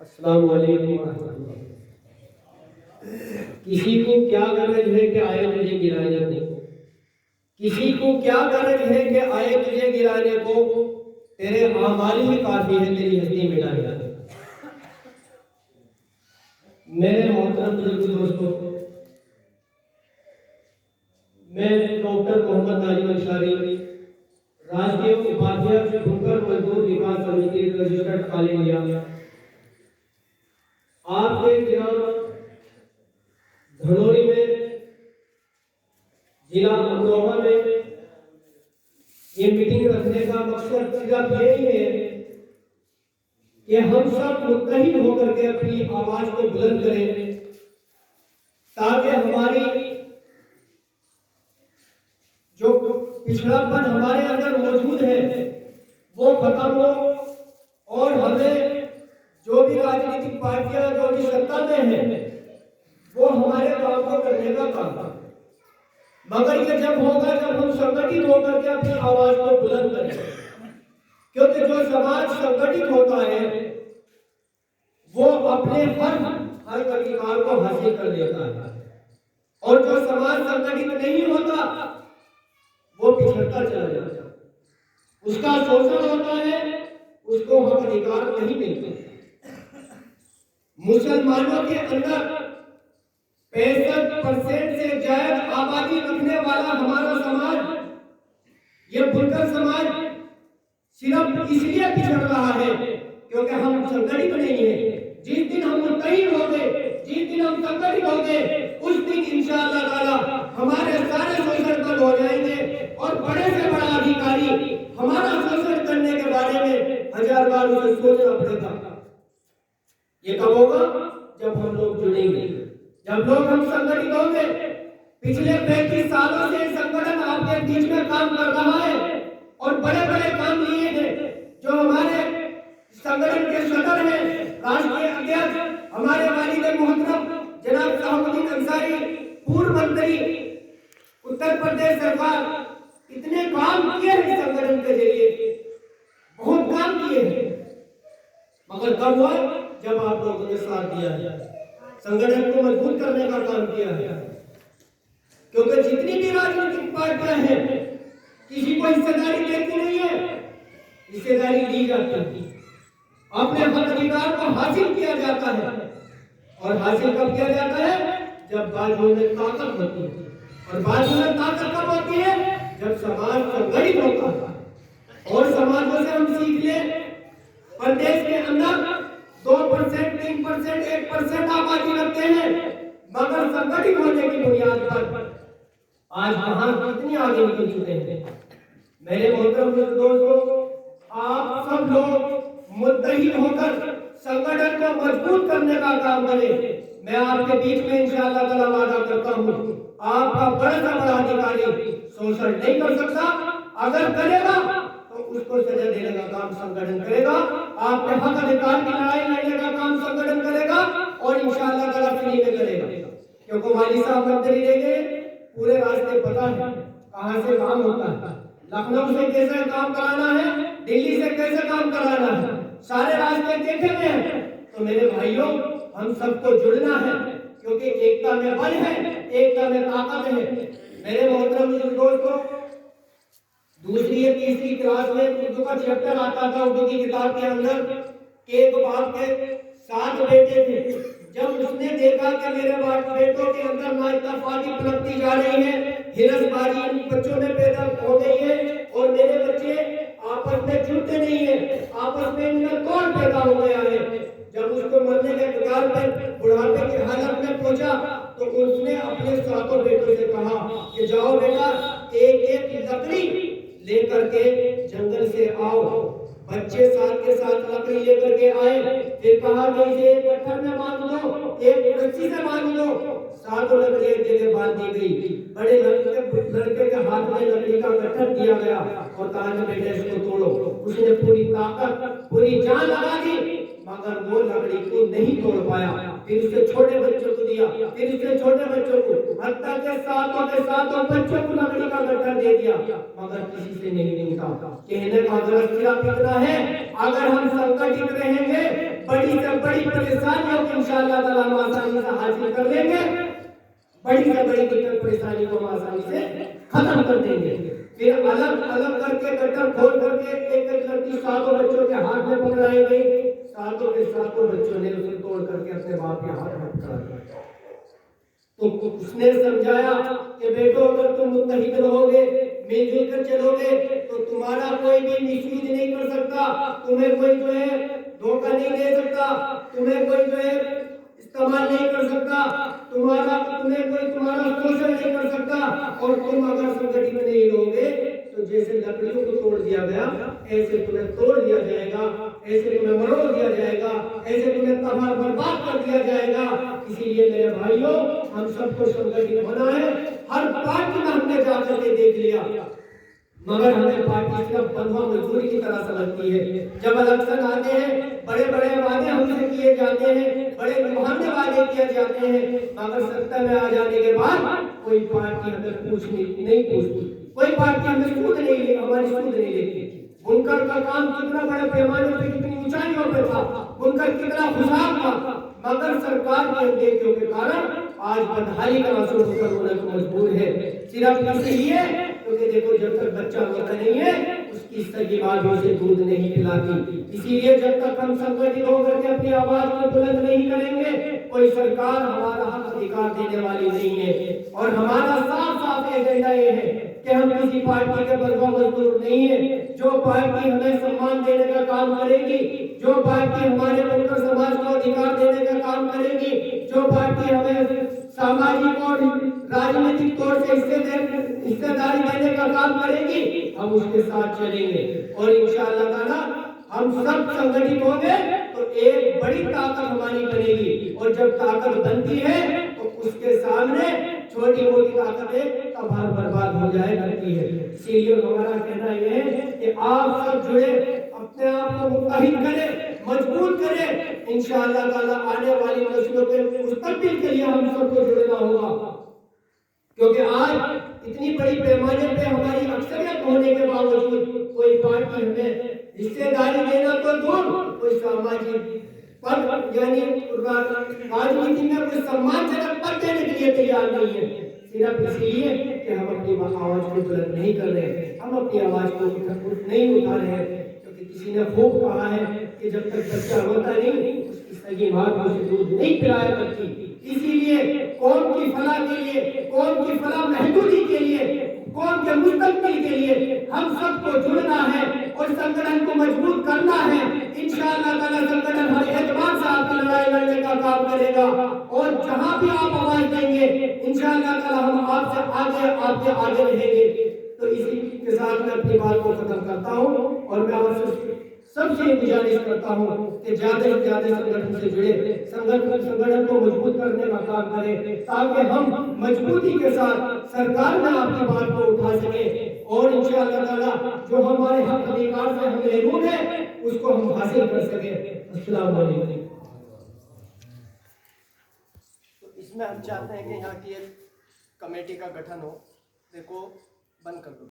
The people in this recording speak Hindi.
अस्सलाम वालेकुम रहमतुल्लाह। किसी को क्या गरज है कि आए तुझे गिराने को, किसी को क्या गरज है कि आए तुझे गिराने को, तेरे आमाल ही काफी है तेरी हस्ती मिटाने को। मेरे मोहतरम बुजुर्ग दोस्तों, मैं डॉक्टर मोहम्मद नाजिम अंसारी, राष्ट्रीय उपाध्यक्ष बुनकर मजदूर विकास समिति रजिस्टर्ड ऑल इंडिया, आपके जिला धनौरी में, जिला अमरोहा में ये मीटिंग रखने का मकसद सिर्फ यही है कि हम सब मुत्तहिद होकर के अपनी आवाज को बुलंद करें, ताकि हमारी जो पिछड़ापन हमारे अंदर मौजूद है वो खत्म हो और हमें जो भी राजनीतिक पार्टियां जो भी सत्ता में है वो हमारे काम को करने का काम। मगर ये जब होगा जब हम संगठित होकर के अपनी आवाज को बुलंद करें, क्योंकि जो समाज संगठित होता है वो अपने हर अधिकार को हासिल कर लेता है, और जो समाज संगठित नहीं होता वो पिछड़ता चला जाता है, उसका शोषण होता है, उसको हक अधिकार नहीं मिलते। मुसलमानों के अंदर 65% से ज्यादा आबादी रखने वाला हमारा समाज, ये बुनकर समाज सिर्फ इसलिए पिछड़ रहा है क्योंकि हम संगठित नहीं है। जिस दिन हम मुत्तहिद होंगे, जिस दिन हम संगठित होंगे, उस दिन इंशाअल्लाह ताला हमारे सारे शोषण बंद हो जाएंगे और बड़े से बड़ा अधिकारी हमारा शोषण करने के बारे में 1000 बार उसे सोचना पड़ेगा। ये कब होगा? जब हम लोग जुड़ेंगे, जब लोग हम संगठित होंगे। पिछले 35 सालों से संगठन आपके बीच में काम कर रहा है और बड़े बड़े काम लिए थे। जो हमारे संगठन के सदर हैं, राष्ट्रीय अध्यक्ष हमारे वालिद मोहतरम जनाब शहाबुद्दीन अंसारी, पूर्व मंत्री उत्तर प्रदेश सरकार, इतने काम किए हैं संगठन के जरिए, बहुत काम किए हैं। मगर कब हुआ? जब आप लोगों ने साथ दिया है, संगठन को मजबूत करने का काम किया है। क्योंकि जितनी भी राजनीतिक पार्टियां हैं, किसी को हिस्सेदारी देती नहीं है, हिस्सेदारी ली जाती है। अपने हक अधिकार को हासिल किया जाता है, और हासिल कब किया जाता है? जब बाजुओं में ताकत होती है। और बाजुओं में ताकत कब होती है? जब समाज संगठित होता है। और समाजों से हम सीख ले, प्रदेश के अंदर 2%, 3%, 1% आबादी रखते हैं, मगर संगठित होने की बुनियाद पर आज कहां कितनी आगे निकल चुके हैं। मेरे मोहतरम दोस्तों, आप सब लोग मुत्तहिद होकर संगठन को मजबूत करने का काम करें। मैं आपके बीच में इंशाअल्लाह ताला वादा करता हूं, आपका बड़ा से बड़ा अधिकारी शोषण नहीं कर सकता। अगर करेगा तो उसको सजा देने का काम संगठन करेगा, आपके हक अधिकार की लड़ाई लड़ने का काम संगठन करेगा, और इंशाअल्लाह ताला फ्री में करेगा। क्योंकि वाली साहब मंत्री रहेंगे, पूरे रास्ते पता है कहां से काम होता है, लखनऊ से कैसे काम कराना है, दिल्ली से कैसे काम कराना है, सारे रास्ते देखे हुए हैं। तो मेरे भाइयों, हम सबको जुड़ना है, क्योंकि एकता में बल है, एकता में ताकत है। मेरे मोहतरम दोस्तों, दूसरी या तीसरी क्लास में उर्दू का चैप्टर आता था, उर्दू की किताब के अंदर, कि एक बाप के 7 बेटे थे। जब उसने देखा कि मेरे बेटों के अंदर नाइतफाकी पनपती जा रही है, हिरसबाजी इन बच्चों में पैदा हो गई है, और मेरे बच्चे आपस में जुड़ते नहीं है, आपस में इनमें तोड़ पैदा हो गया है। जब उसको मरने के कगार पर बुढ़ापे की हालत में पहुंचा, तो उसने अपने 7 बेटों से कहा कि जाओ बेटा, एक एक लकड़ी लेकर के जंगल से आओ। बच्चे साथ के साथ लकड़ी लेकर के आए। फिर कहा कि इसे एक पत्थर में बांध दो, एक रस्सी से बांध दो। 7 लकड़ी एक जगह बांध दी गई। बड़े लड़के के हाथ में लकड़ी का गट्ठर दिया गया और कहा कि बेटे इसको तोड़ो। उसने पूरी ताकत, पूरी जान लगा दी, मगर वो लकड़ी को नहीं तोड़ पाया। फिर उसके छोटे बच्चों को दिया, फिर उसके छोटे बच्चों को, हत्ता के 7 बच्चों को लकड़ी का गट्ठर दे दिया, मगर किसी से नहीं टूटा। कहने का गलत सिरा कितना है? अगर हम संगठित रहेंगे बड़ी से बड़ी परेशानियों को इंशाअल्लाह ताला हम आसानी से हासिल कर लेंगे, बड़ी से बड़ी दिक्कत परेशानी को हम आसानी से खत्म कर देंगे। फिर अलग अलग करके गट्टर खोल करके एक एक लड़की 7 बच्चों के हाथ में पकड़ाई गई, 7 के 7 बच्चों ने उसे तोड़ करके अपने बाप के हाथ में पकड़ा दिया। तो उसने समझाया कि बेटो अगर तुम मुत्तहिद रहोगे, मिलजुल कर चलोगे, तो तुम्हारा कोई भी मिसयूज नहीं कर सकता, तुम्हें कोई जो है धोखा नहीं दे सकता, तुम्हें कोई जो है इस्तेमाल नहीं कर सकता, तुम्हें कोई तुम्हारा शोषण नहीं कर सकता। और तुम अगर संगठित नहीं रहोगे तो जैसे लकड़ियों को तोड़ दिया गया ऐसे तुम्हें तोड़ दिया जाएगा, ऐसे तुम्हें मरोड़ दिया जाएगा, ऐसे तुम्हें तबाह बर्बाद कर दिया जाएगा। इसीलिए मेरे भाइयों, हम सबको संगठित होना है। हर पार्टी में हमने जाकर के देख लिया, मगर हमें पार्टी सिर्फ बंधुआ मजदूरी की तरह समझती है। जब इलेक्शन आते हैं, बड़े बड़े वादे हमसे किए जाते हैं, बड़े लुभावने वादे किए जाते हैं, मगर सत्ता में आ जाने के बाद कोई पार्टी हमें नहीं पूछती, कोई पार्टी हमें हमारी सूद नहीं लेती। बुनकर का काम कितना बड़े पैमाने पे, कितनी ऊंचाइयों पे था, बुनकर कितना खुशहाल था, मगर सरकार के अनदेखियों के कारण आज बदहाली का आंसू होने को मजबूर है। सिर्फ इसलिए क्योंकि देखो, जब तक बच्चा होता नहीं है उसकी सगी मां भी उसे दूध नहीं पिलाती। इसीलिए जब तक हम संगठित होकर के अपनी आवाज को बुलंद नहीं करेंगे, कोई सरकार हमारा हक अधिकार देने वाली नहीं है। और हमारा साफ साफ एजेंडा ये है कि हम किसी पार्टी के बंधुआ मजदूर नहीं है। जो पार्टी हमें सम्मान देने का काम करेगी, जो पार्टी हमारे बुनकर समाज को अधिकार देने का काम करेगी, जो पार्टी हमें सामाजिक और राजनीतिक तौर से हिस्सेदारी देने का काम करेगी, हम उसके साथ चलेंगे। और इंशाअल्लाह ताला हम सब संगठित होंगे तो एक बड़ी ताकत हमारी बनेगी। और जब ताकत बनती है तो उसके सामने छोटी मोटी ताकतें तबाह बर्बाद हो जाए करती है। इसीलिए हमारा कहना यह है कि आप सब जुड़े, अपने आप को मुत्तहिद करें, मजबूत करें। इंशाअल्लाह ताला आने वाली नस्लों के मुस्तकबिल के लिए हम सबको जुड़ना होगा। क्योंकि आज इतनी बड़ी पैमाने पे हमारी अक्सरियत होने के बावजूद कोई पार्टी हमें हिस्सेदारी देना तो दूर, कोई सामाजिक पद यानी राजनीति में कोई सम्मानजनक पद देने के लिए तैयार नहीं है। सिर्फ इसलिए कि हम अपनी आवाज को बुलंद नहीं कर रहे, हम अपनी आवाज को नहीं उठा रहे। क्योंकि किसी ने खूब कहा है कि जब तक बच्चा होता नहीं उसकी सगी मां उसे दूध नहीं पिलाया करती। इसीलिए कौम की फलाह के लिए, कौम की फलाह महदूदी के लिए, कौम के मुस्तकबिल के लिए हम सबको जुड़ना है और संगठन को मजबूत करना है। इंशाअल्लाह ताला संगठन हर एतबार से आपकी लड़ाई लड़ने का काम करेगा। और जहां भी आप आवाज देंगे इंशाअल्लाह ताला हम आपसे आपके आगे रहेंगे। तो इसी के साथ मैं अपनी बात को खत्म करता हूं और मैं आपसे सबसे गुजारिश करता हूं कि ज्यादा से ज्यादा संगठन से जुड़े, संगठन को मजबूत करने का काम करें, ताकि हम मजबूती के साथ सरकार में आपकी बात को उठा सके और इंशाअल्लाह ताला जो हमारे हक अधिकार से हम महरूम है उसको हम हासिल कर सके। अस्सलाम वालेकुम। तो इसमें हम चाहते हैं कि यहाँ की एक कमेटी का गठन हो। देखो, बंद कर दो।